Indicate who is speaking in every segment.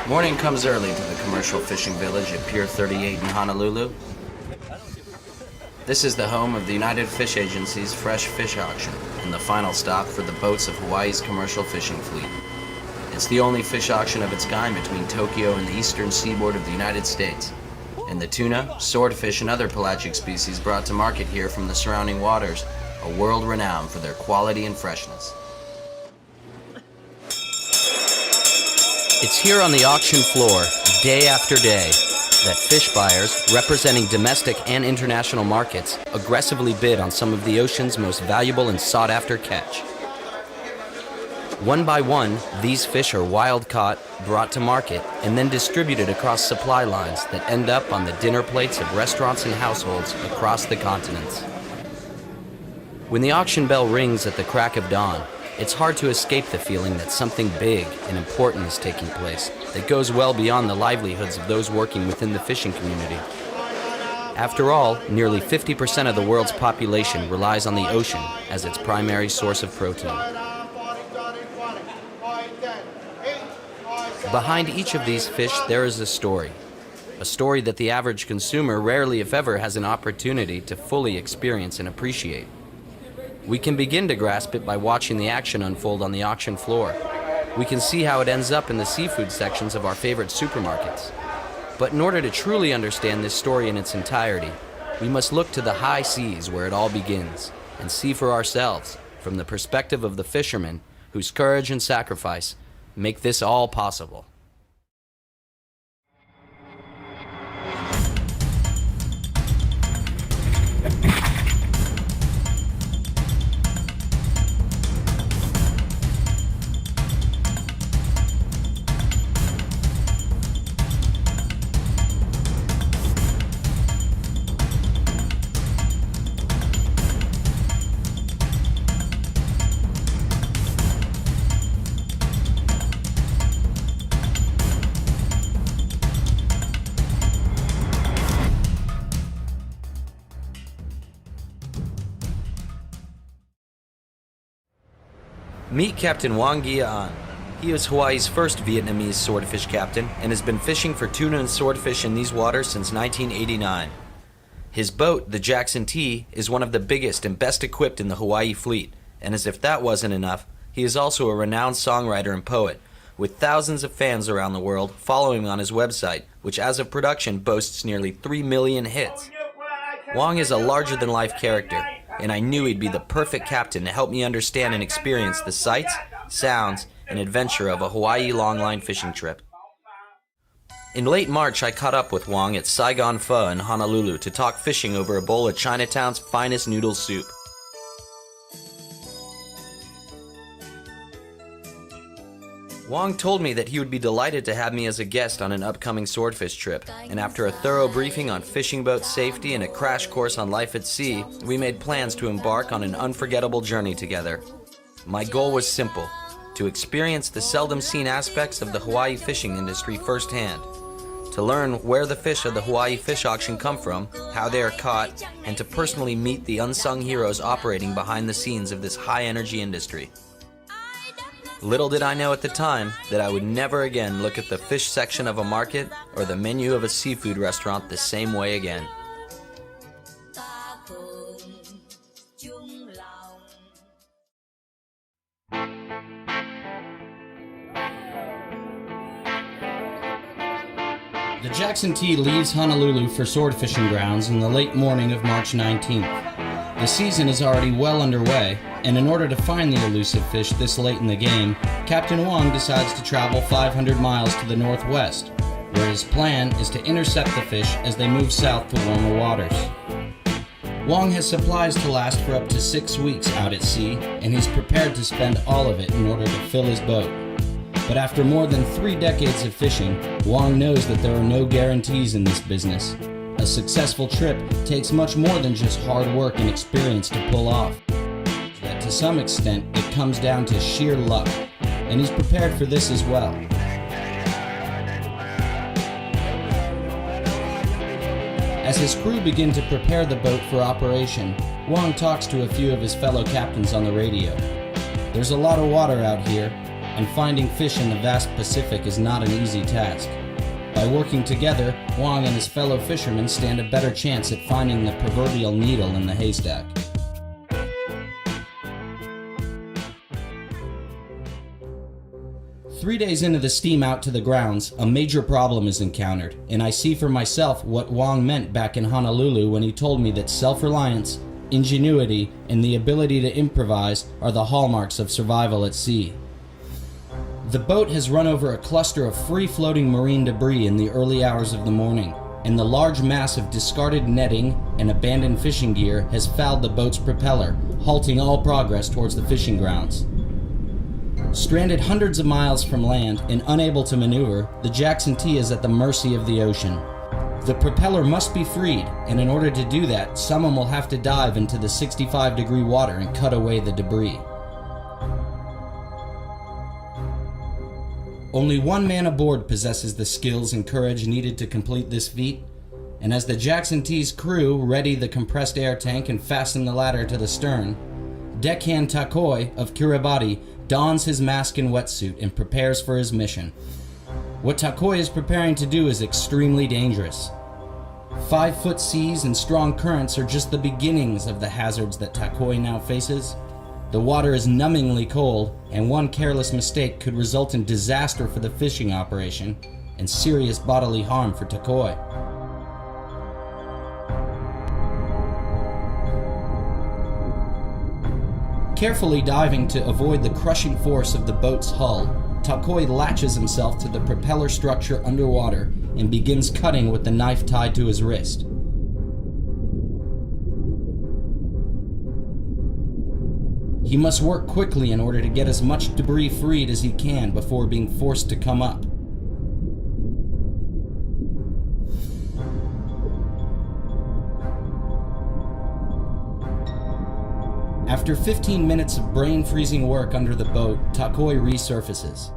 Speaker 1: Morning comes early to the commercial fishing village at Pier 38 in Honolulu. This is the home of the United Fish Agency's Fresh Fish Auction and the final stop for the boats of Hawaii's commercial fishing fleet. It's the only fish auction of its kind between Tokyo and the eastern seaboard of the United States. And the tuna, swordfish, and other pelagic species brought to market here from the surrounding waters are world renowned for their quality and freshness. It's here on the auction floor, day after day, that fish buyers, representing domestic and international markets, aggressively bid on some of the ocean's most valuable and sought-after catch. One by one, these fish are wild-caught, brought to market, and then distributed across supply lines that end up on the dinner plates of restaurants and households across the continents. When the auction bell rings at the crack of dawn, it's hard to escape the feeling that something big and important is taking place that goes well beyond the livelihoods of those working within the fishing community. After all, nearly 50% of the world's population relies on the ocean as its primary source of protein. Behind each of these fish, there is a story that the average consumer rarely, if ever, has an opportunity to fully experience and appreciate. We can begin to grasp it by watching the action unfold on the auction floor. We can see how it ends up in the seafood sections of our favorite supermarkets. But in order to truly understand this story in its entirety, we must look to the high seas where it all begins and see for ourselves, from the perspective of the fishermen whose courage and sacrifice make this all possible. Meet Captain Wang Gia-an. He is Hawaii's first Vietnamese swordfish captain and has been fishing for tuna and swordfish in these waters since 1989. His boat, the Jackson T, is one of the biggest and best equipped in the Hawaii fleet, and as if that wasn't enough, he is also a renowned songwriter and poet, with thousands of fans around the world following on his website, which as of production boasts nearly 3 million hits. Wang is a larger-than-life character, and I knew he'd be the perfect captain to help me understand and experience the sights, sounds, and adventure of a Hawaii longline fishing trip. In late March, I caught up with Wang at Saigon Pho in Honolulu to talk fishing over a bowl of Chinatown's finest noodle soup. Wang told me that he would be delighted to have me as a guest on an upcoming swordfish trip, and after a thorough briefing on fishing boat safety and a crash course on life at sea, we made plans to embark on an unforgettable journey together. My goal was simple: to experience the seldom seen aspects of the Hawaii fishing industry firsthand, to learn where the fish of the Hawaii Fish Auction come from, how they are caught, and to personally meet the unsung heroes operating behind the scenes of this high-energy industry. Little did I know at the time that I would never again look at the fish section of a market or the menu of a seafood restaurant the same way again. The Jackson T leaves Honolulu for sword fishing grounds in the late morning of March 19th. The season is already well underway, and in order to find the elusive fish this late in the game, Captain Wang decides to travel 500 miles to the northwest, where his plan is to intercept the fish as they move south to warmer waters. Wang has supplies to last for up to 6 weeks out at sea, and he's prepared to spend all of it in order to fill his boat. But after more than 3 decades of fishing, Wang knows that there are no guarantees in this business. A successful trip takes much more than just hard work and experience to pull off. That to some extent, it comes down to sheer luck, and he's prepared for this as well. As his crew begin to prepare the boat for operation, Wang talks to a few of his fellow captains on the radio. There's a lot of water out here,
Speaker 2: and finding fish in the vast Pacific is not an easy task. By working together, Wang and his fellow fishermen stand a better chance at finding the proverbial needle in the haystack. Three days into the steam out to the grounds, a major problem is encountered, and I see for myself what Wang meant back in Honolulu when he told me that self-reliance, ingenuity, and the ability to improvise are the hallmarks of survival at sea. The boat has run over a cluster of free-floating marine debris in the early hours of the morning, and the large mass of discarded netting and abandoned fishing gear has fouled the boat's propeller, halting all progress towards the fishing grounds. Stranded hundreds of miles from land and unable to maneuver, the Jackson T is at the mercy of the ocean. The propeller must be freed, and in order to do that, someone will have to dive into the 65-degree water and cut away the debris. Only one man aboard possesses the skills and courage needed to complete this feat, and as the Jackson T's crew ready the compressed air tank and fasten the ladder to the stern, deckhand Takoi of Kiribati dons his mask and wetsuit and prepares for his mission. What Takoi is preparing to do is extremely dangerous. 5-foot seas and strong currents are just the beginnings of the hazards that Takoi now faces. The water is numbingly cold, and one careless mistake could result in disaster for the fishing operation and serious bodily harm for Takoi. Carefully diving to avoid the crushing force of the boat's hull, Takoi latches himself to the propeller structure underwater and begins cutting with the knife tied to his wrist. He must work quickly in order to get as much debris freed as he can before being forced to come up. After 15 minutes of brain-freezing work under the boat, Takoi resurfaces.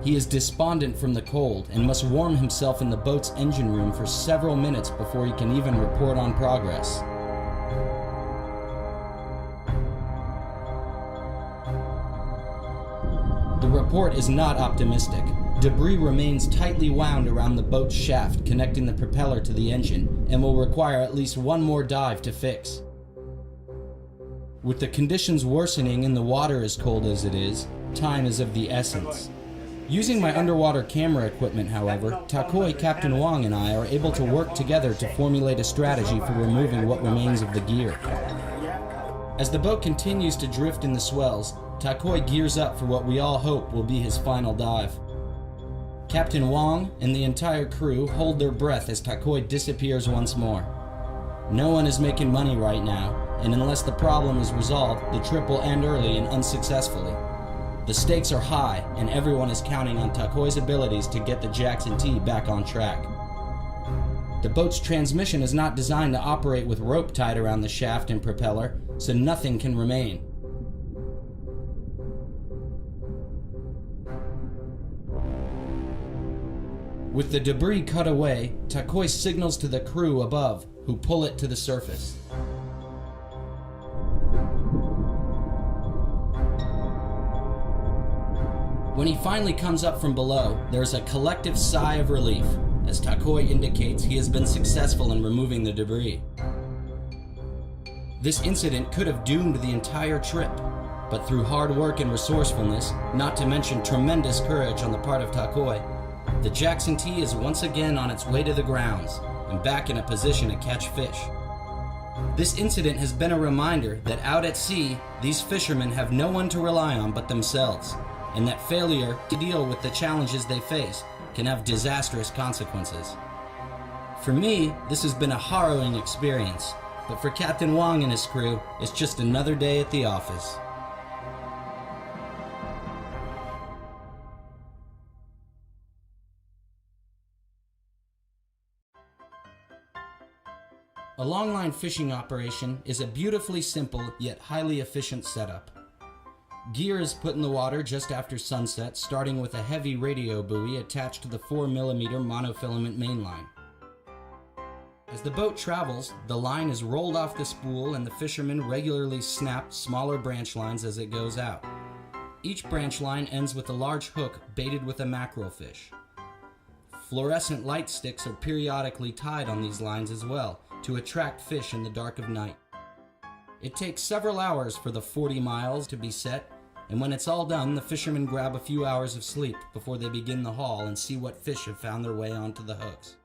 Speaker 2: He is despondent from the cold and must warm himself in the boat's engine room for several minutes before he can even report on progress. The report is not optimistic. Debris remains tightly wound around the boat's shaft connecting the propeller to the engine and will require at least one more dive to fix. With the conditions worsening and the water as cold as it is, time is of the essence. Using my underwater camera equipment, however, Takoi, Captain Wang, and I are able to work together to formulate a strategy for removing what remains of the gear. As the boat continues to drift in the swells, Takoi gears up for what we all hope will be his final dive. Captain Wang and the entire crew hold their breath as Takoi disappears once more. No one is making money right now, and unless the problem is resolved, the trip will end early and unsuccessfully. The stakes are high, and everyone is counting on Takoi's abilities to get the Jackson T back on track. The boat's transmission is not designed to operate with rope tied around the shaft and propeller, so nothing can remain. With the debris cut away, Takoi signals to the crew above, who pull it to the surface. When he finally comes up from below, there's a collective sigh of relief, as Takoi indicates he has been successful in removing the debris. This incident could have doomed the entire trip, but through hard work and resourcefulness, not to mention tremendous courage on the part of Takoi, the Jackson T is once again on its way to the grounds and back in a position to catch fish. This incident has been a reminder that out at sea, these fishermen have no one to rely on but themselves, and that failure to deal with the challenges they face can have disastrous consequences. For me, this has been a harrowing experience, but for Captain Wang and his crew, it's just another day at the office. A longline fishing operation is a beautifully simple yet highly efficient setup. Gear is put in the water just after sunset, starting with a heavy radio buoy attached to the 4mm monofilament mainline. As the boat travels, the line is rolled off the spool and the fishermen regularly snap smaller branch lines as it goes out. Each branch line ends with a large hook baited with a mackerel fish. Fluorescent light sticks are periodically tied on these lines as well to attract fish in the dark of night. It takes several hours for the 40 miles to be set, and when it's all done, the fishermen grab a few hours of sleep before they begin the haul and see what fish have found their way onto the hooks.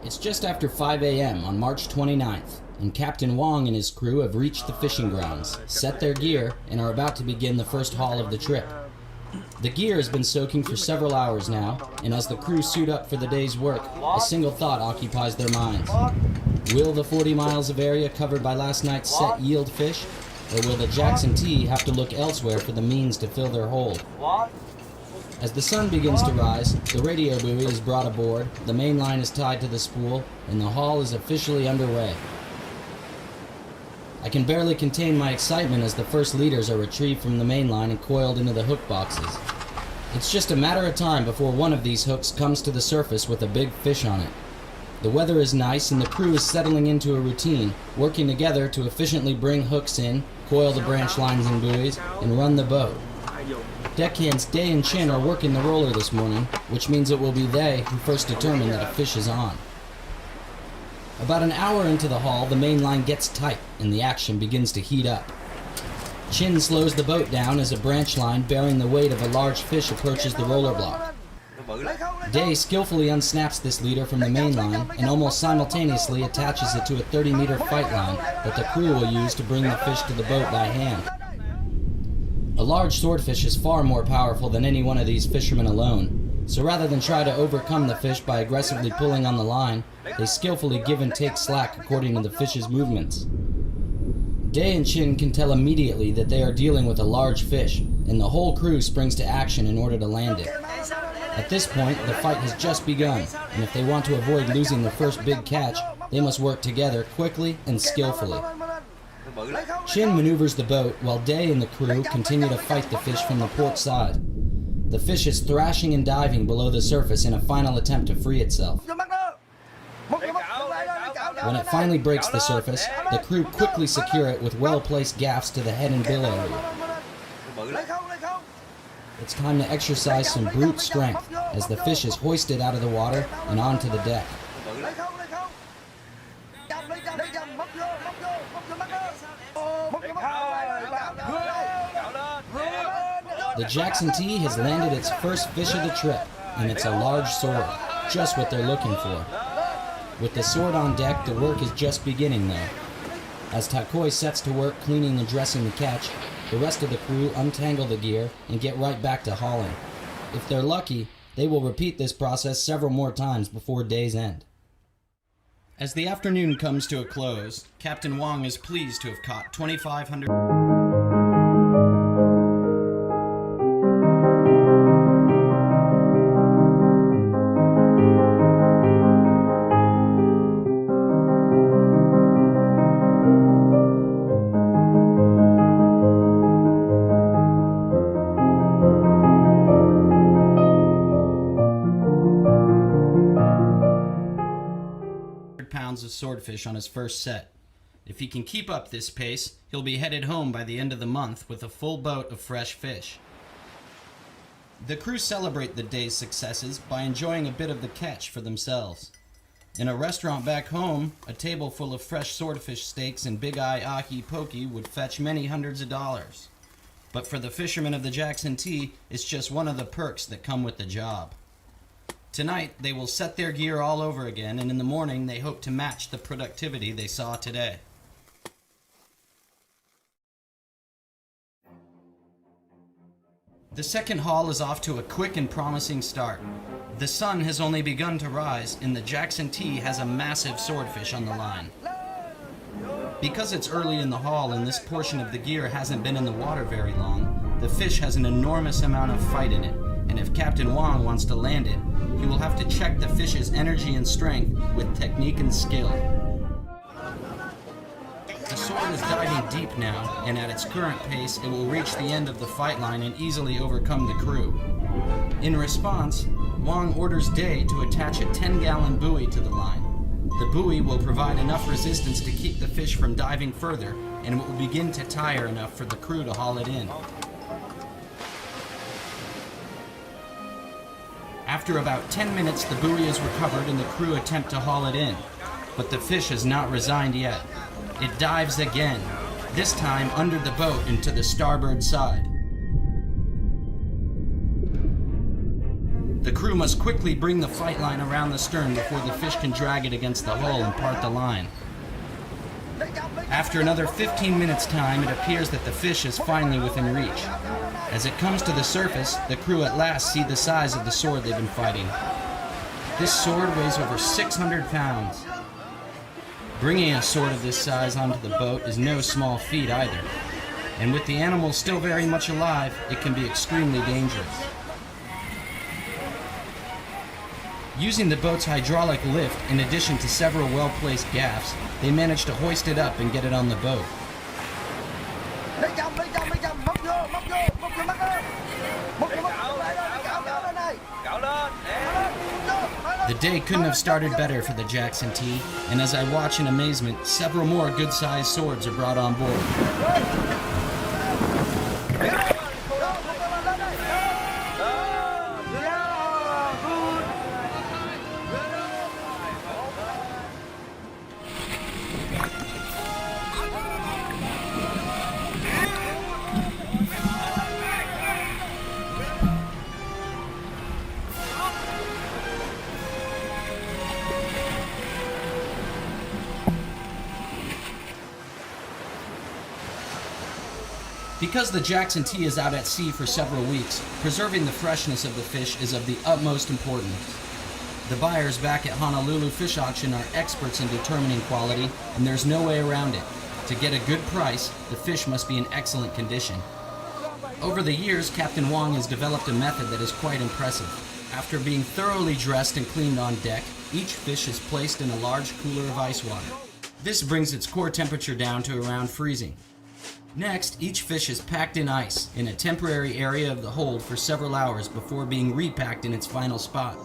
Speaker 2: It's just after 5 a.m. on March 29th, and Captain Wong and his crew have reached the fishing grounds, set their gear, and are about to begin the first haul of the trip. The gear has been soaking for several hours now, and as the crew suit up for the day's work, a single thought occupies their minds. Will the 40 miles of area covered by last night's set yield fish, or will the Jackson T have to look elsewhere for the means to fill their hold? As the sun begins to rise, the radio buoy is brought aboard, the main line is tied to the spool, and the haul is officially underway. I can barely contain my excitement as the first leaders are retrieved from the main line and coiled into the hook boxes. It's just a matter of time before one of these hooks comes to the surface with a big fish on it. The weather is nice and the crew is settling into a routine, working together to efficiently bring hooks in, coil the branch lines and buoys, and run the boat. Deckhands Day and Chin are working the roller this morning, which means it will be they who first determine that a fish is on. About an hour into the haul, the main line gets tight and the action begins to heat up. Chin slows the boat down as a branch line bearing the weight of a large fish approaches the roller block. Day skillfully unsnaps this leader from the main line and almost simultaneously attaches it to a 30-meter fight line that the crew will use to bring the fish to the boat by hand. A large swordfish is far more powerful than any one of these fishermen alone, so rather than try to overcome the fish by aggressively pulling on the line, they skillfully give and take slack according to the fish's movements. Day and Chin can tell immediately that they are dealing with a large fish, and the whole crew springs to action in order to land it. At this point, the fight has just begun, and if they want to avoid losing the first big catch, they must work together quickly and skillfully. Chin maneuvers the boat while Day and the crew continue to fight the fish from the port side. The fish is thrashing and diving below the surface in a final attempt to free itself. When it finally breaks the surface, the crew quickly secure it with well-placed gaffs to the head and bill area. It's time to exercise some brute strength as the fish is hoisted out of the water and onto the deck. The Jackson T has landed its first fish of the trip, and it's a large sword, just what they're looking for. With the sword on deck, the work is just beginning though. As Takoi sets to work cleaning and dressing the catch, the rest of the crew untangle the gear and get right back to hauling. If they're lucky, they will repeat this process several more times before day's end. As the afternoon comes to a close, Captain Wong is pleased to have caught 2,500... pounds of swordfish on his first set. If he can keep up this pace, he'll be headed home by the end of the month with a full boat of fresh fish. The crew celebrate the day's successes by enjoying a bit of the catch for themselves. In a restaurant back home, a table full of fresh swordfish steaks and big eye ahi poke would fetch many hundreds of dollars. But for the fishermen of the Jackson T, it's just one of the perks that come with the job. Tonight, they will set their gear all over again, and in the morning, they hope to match the productivity they saw today. The second haul is off to a quick and promising start. The sun has only begun to rise, and the Jackson T has a massive swordfish on the line. Because it's early in the haul and this portion of the gear hasn't been in the water very long, the fish has an enormous amount of fight in it, and if Captain Wong wants to land it, he will have to check the fish's energy and strength with technique and skill. The sword is diving deep now, and at its current pace, it will reach the end of the fight line and easily overcome the crew. In response, Wang orders Day to attach a 10-gallon buoy to the line. The buoy will provide enough resistance to keep the fish from diving further, and it will begin to tire enough for the crew to haul it in. After about 10 minutes, the buoy is recovered and the crew attempt to haul it in. But the fish has not resigned yet. It dives again, this time under the boat into the starboard side. The crew must quickly bring the fight line around the stern before the fish can drag it against the hull and part the line. After another 15 minutes' time, it appears that the fish is finally within reach. As it comes to the surface, the crew at last see the size of the sword they've been fighting. This sword weighs over 600 pounds. Bringing a sword of this size onto the boat is no small feat either. And with the animal still very much alive, it can be extremely dangerous. Using the boat's hydraulic lift, in addition to several well-placed gaffs, they manage to hoist it up and get it on the boat. The day couldn't have started better for the Jackson T, and as I watch in amazement, several more good-sized swords are brought on board. Because the Jackson T is out at sea for several weeks, preserving the freshness of the fish is of the utmost importance. The buyers back at Honolulu Fish Auction are experts in determining quality, and there's no way around it. To get a good price, the fish must be in excellent condition. Over the years, Captain Wang has developed a method that is quite impressive. After being thoroughly dressed and cleaned on deck, each fish is placed in a large cooler of ice water. This brings its core temperature down to around freezing. Next, each fish is packed in ice in a temporary area of the hold for several hours before being repacked in its final spot.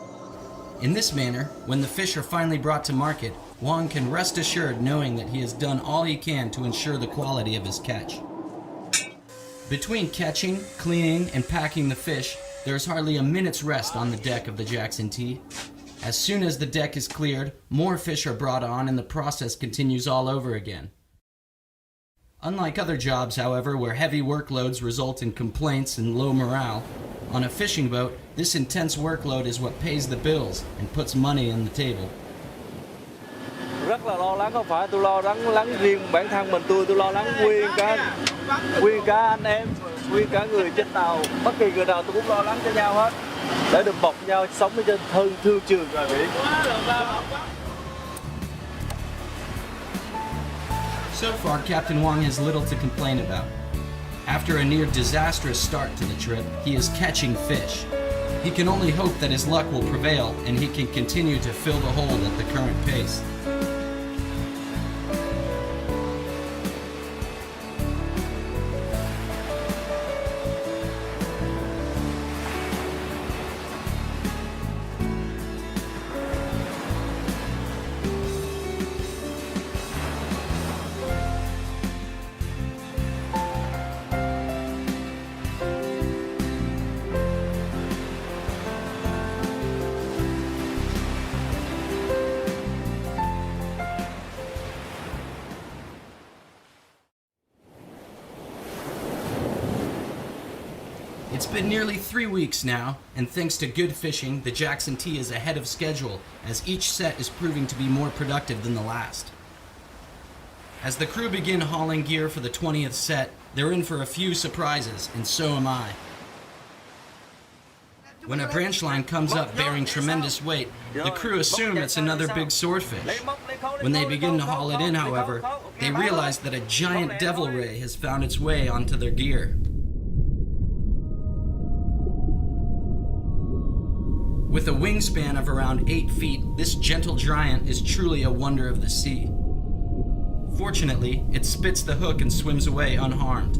Speaker 2: In this manner, when the fish are finally brought to market, Wang can rest assured knowing that he has done all he can to ensure the quality of his catch. Between catching, cleaning, and packing the fish, there is hardly a minute's rest on the deck of the Jackson T. As soon as the deck is cleared, more fish are brought on and the process continues all over again. Unlike other jobs, however, where heavy workloads result in complaints and low morale, on a fishing boat, this intense workload is what pays the bills and puts money on the table.
Speaker 3: Rất là lo lắng, không phải tôi lo lắng riêng bản thân mình, tôi lo lắng nguyên cả anh em, nguyên cả người trên tàu, bất kỳ người nào tôi cũng lo lắng cho nhau hết, để đùm bọc nhau sống ở trên thương trường ngoài biển.
Speaker 2: So far, Captain Wang has little to complain about. After a near disastrous start to the trip, he is catching fish. He can only hope that his luck will prevail and he can continue to fill the hold at the current pace. It's been nearly 3 weeks now, and thanks to good fishing, the Jackson T is ahead of schedule, as each set is proving to be more productive than the last. As the crew begin hauling gear for the 20th set, they're in for a few surprises, and so am I. When a branch line comes up bearing tremendous weight, the crew assume it's another big swordfish. When they begin to haul it in, however, they realize that a giant devil ray has found its way onto their gear. With a wingspan of around 8 feet, this gentle giant is truly a wonder of the sea. Fortunately, it spits the hook and swims away unharmed.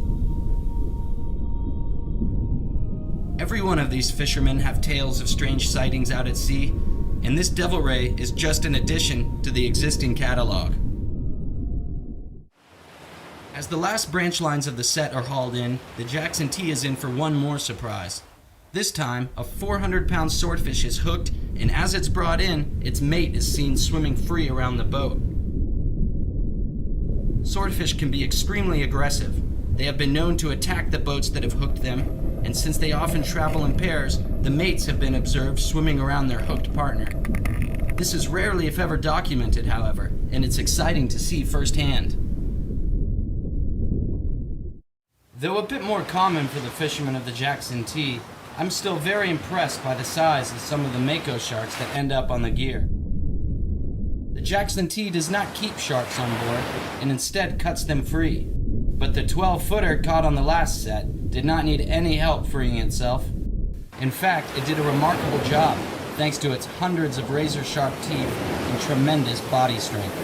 Speaker 2: Every one of these fishermen have tales of strange sightings out at sea, and this devil ray is just an addition to the existing catalog. As the last branch lines of the set are hauled in, the Jackson T is in for one more surprise. This time, a 400-pound swordfish is hooked, and as it's brought in, its mate is seen swimming free around the boat. Swordfish can be extremely aggressive. They have been known to attack the boats that have hooked them, and since they often travel in pairs, the mates have been observed swimming around their hooked partner. This is rarely if ever documented, however, and it's exciting to see firsthand. Though a bit more common for the fishermen of the Jackson T, I'm still very impressed by the size of some of the mako sharks that end up on the gear. The Jackson T does not keep sharks on board, and instead cuts them free. But the 12-footer caught on the last set did not need any help freeing itself. In fact, it did a remarkable job, thanks to its hundreds of razor-sharp teeth and tremendous body strength.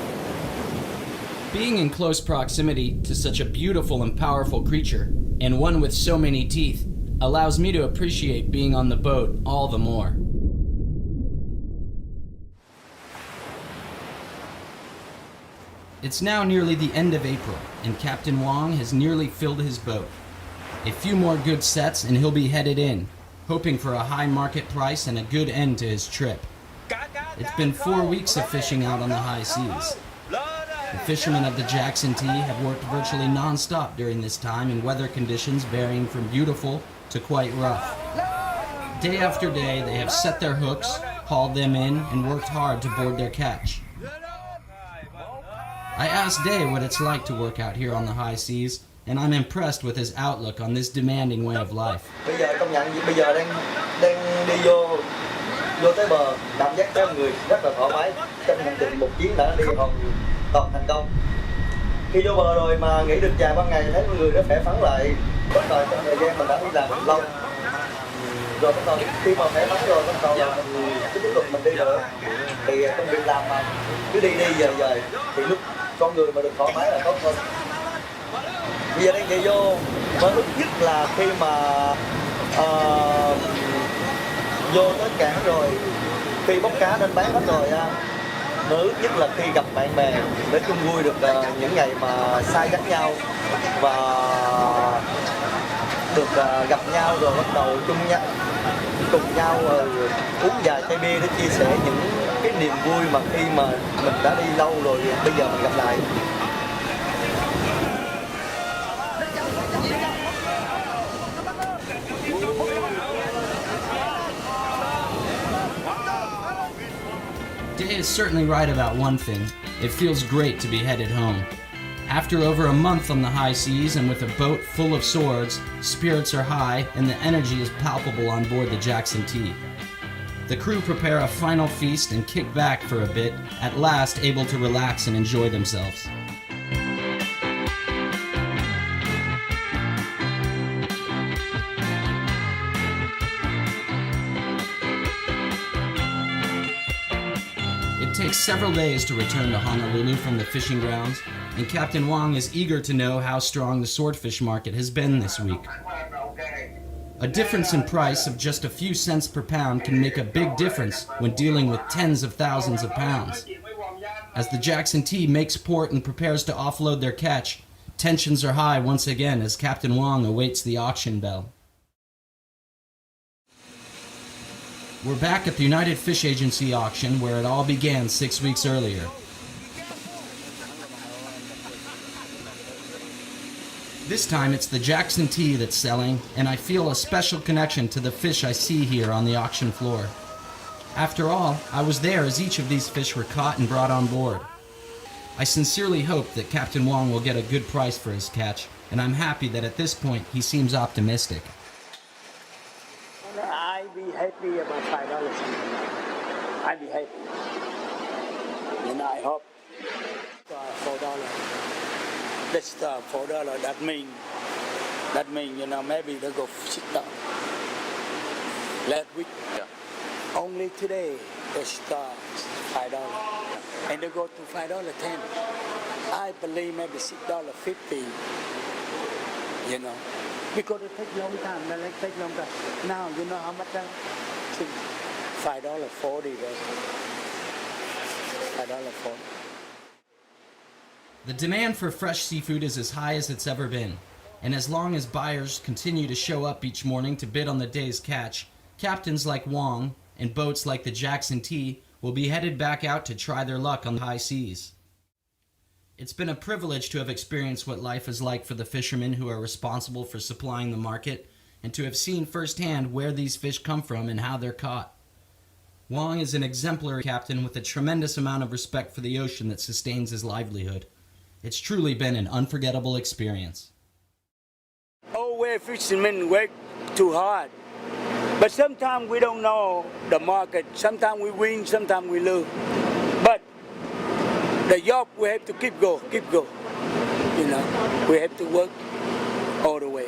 Speaker 2: Being in close proximity to such a beautiful and powerful creature, and one with so many teeth, allows me to appreciate being on the boat all the more. It's now nearly the end of April, and Captain Wong has nearly filled his boat. A few more good sets and he'll be headed in, hoping for a high market price and a good end to his trip. It's been 4 weeks of fishing out on the high seas. The fishermen of the Jackson T have worked virtually non-stop during this time in weather conditions varying from beautiful to quite rough. Day after day, they have set their hooks, hauled them in, and worked hard to board their catch. I asked Day what it's like to work out here on the high seas, and I'm impressed with his outlook on this demanding way of life.
Speaker 4: Bây giờ công nhận bây giờ đang đi vô tới bờ, cảm giác cho người rất là thoải mái. Trong hành trình một chuyến đã đi toàn thành công. Khi vô bờ rồi mà nghỉ được vài ba ngày thấy người rất khỏe khoắn lại. Bắt đầu trong thời gian mình đã đi làm lâu. Rồi bắt đầu khi mà khỏe khoắn rồi bắt đầu là mình tiếp tục mình đi nữa. Thì công việc làm mà cứ đi về thì lúc con người mà được thoải mái là tốt hơn. Bây giờ đang chạy vô, mới lúc nhất là khi mà vô tới cảng rồi, khi bốc cá nên bán hết rồi á, mới lúc nhất là khi gặp bạn bè để chung vui được những ngày mà xa cách nhau và được gặp nhau rồi bắt đầu cùng nhau uống vài chai bia để chia sẻ những cái niềm vui mà khi mà mình đã đi lâu rồi bây giờ mình gặp lại.
Speaker 2: Day is certainly right about one thing. It feels great to be headed home. After over a month on the high seas and with a boat full of swords, spirits are high and the energy is palpable on board the Jackson T. The crew prepare a final feast and kick back for a bit, at last able to relax and enjoy themselves. It takes several days to return to Honolulu from the fishing grounds, and Captain Wong is eager to know how strong the swordfish market has been this week. A difference in price of just a few cents per pound can make a big difference when dealing with tens of thousands of pounds. As the Jackson T makes port and prepares to offload their catch, tensions are high once again as Captain Wong awaits the auction bell. We're back at the United Fish Agency auction where it all began 6 weeks earlier. This time it's the Jackson T that's selling, and I feel a special connection to the fish I see here on the auction floor. After all, I was there as each of these fish were caught and brought on board. I sincerely hope that Captain Wong will get a good price for his catch, and I'm happy that at this point he seems optimistic.
Speaker 5: I be happy about $5 something. I be happy. And I hope $4. That's $4. That mean maybe they go $6. Last week, only today they start $5, and they go to $5.10. I believe maybe $6.50. You know, because it takes long time. It takes long time. Now you know how much? $5.40. $5.40.
Speaker 2: The demand for fresh seafood is as high as it's ever been, and as long as buyers continue to show up each morning to bid on the day's catch, captains like Wong and boats like the Jackson T will be headed back out to try their luck on the high seas. It's been a privilege to have experienced what life is like for the fishermen who are responsible for supplying the market, and to have seen firsthand where these fish come from and how they're caught. Wong is an exemplary captain with a tremendous amount of respect for the ocean that sustains his livelihood. It's truly been an unforgettable experience.
Speaker 5: Always fishermen work too hard, but sometimes we don't know the market. Sometimes we win, sometimes we lose. But the job we have to keep go. You know, we have to work all the way.